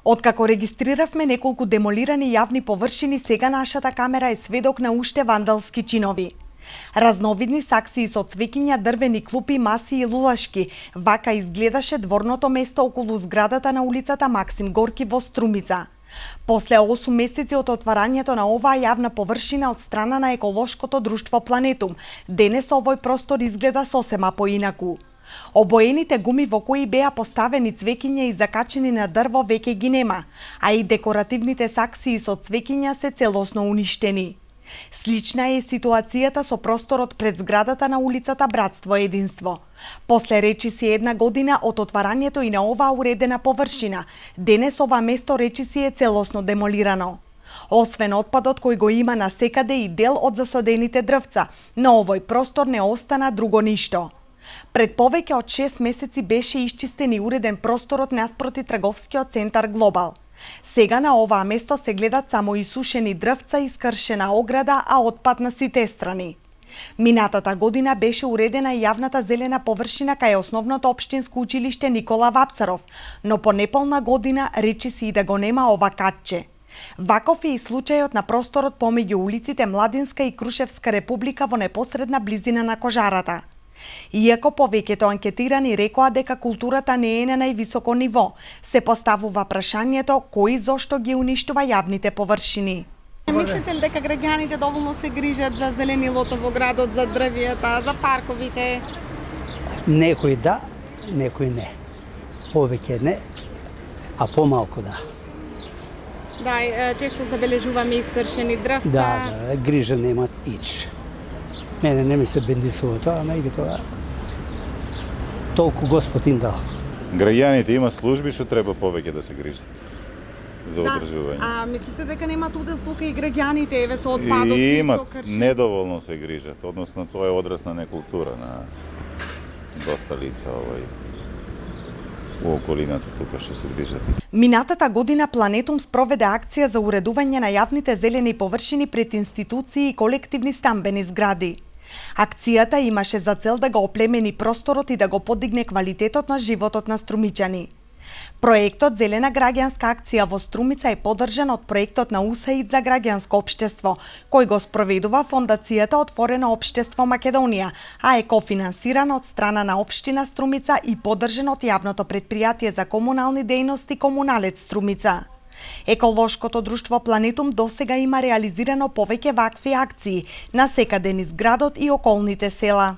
Откако регистриравме неколку демолирани јавни површини, сега нашата камера е сведок на уште вандалски чинови. Разновидни саксии со цвеќиња, дрвени клупи, маси и лулашки. Вака изгледаше дворното место околу зградата на улицата Максим Горки во Струмица. После 8 месеци од отварањето на оваа јавна површина од страна на еколошкото друштво Планетум, денес овој простор изгледа сосема поинаку. Обоените гуми во кои беа поставени цвеќиња и закачени на дрво веќе ги нема, а и декоративните саксии со цвеќиња се целосно уништени. Слична е ситуацијата со просторот пред зградата на улицата Братство Единство. После речиси една година од отварањето и на оваа уредена површина, денес ова место речиси е целосно демолирано. Освен отпадот кој го има насекаде и дел од засадените дрвца, на овој простор не остана друго ништо. Пред повеќе од 6 месеци беше исчистен и уреден просторот наспроти трговскиот центар Глобал. Сега на оваа место се гледат само исушени дрвца и скршена ограда, а отпад на сите страни. Минатата година беше уредена и јавната зелена површина кај основното општинско училиште Никола Вапцаров, но по неполна година речиси и да го нема ова катче. Ваков е и случајот на просторот помеѓу улиците Младинска и Крушевска република во непосредна близина на Кожарата. Иако повеќето анкетирани рекоа дека културата не е на највисоко ниво, се поставува прашањето кој зошто ги уништува јавните површини. Мислите ли дека граѓаните доволно се грижат за зеленилото во градот, за дрвијата, за парковите? Некои да, некои не. Повеќе не, а помалку да. Да, често забележуваме искршени дрвца. Да, грижа немат ич. Мене не ми се бендисува тоа, меѓутоа толку Господ им дал. Граѓаните имаат служби што треба повеќе да се грижат за одржување. А мислите дека немаат удел тука и граѓаните, еве со отпадоци, И со имат, крши? недоволно се грижат, односно тоа е одраз на некултура на доста лица у околината тука што се движат. Минатата година Планетум спроведе акција за уредување на јавните зелени површини пред институции и колективни стамбени згради. Акцијата имаше за цел да го оплемени просторот и да го подигне квалитетот на животот на струмичани. Проектот Зелена граѓанска акција во Струмица е поддржан од проектот на УСАИД за граѓанско општество, кој го спроведува Фондацијата Отворено општество Македонија, а е кофинансиран од страна на општина Струмица и поддржан од јавното претпријатие за комунални дејности Комуналец Струмица. Еколошкото друштво Планетум досега има реализирано повеќе вакви акции насекаде низ градот и околните села.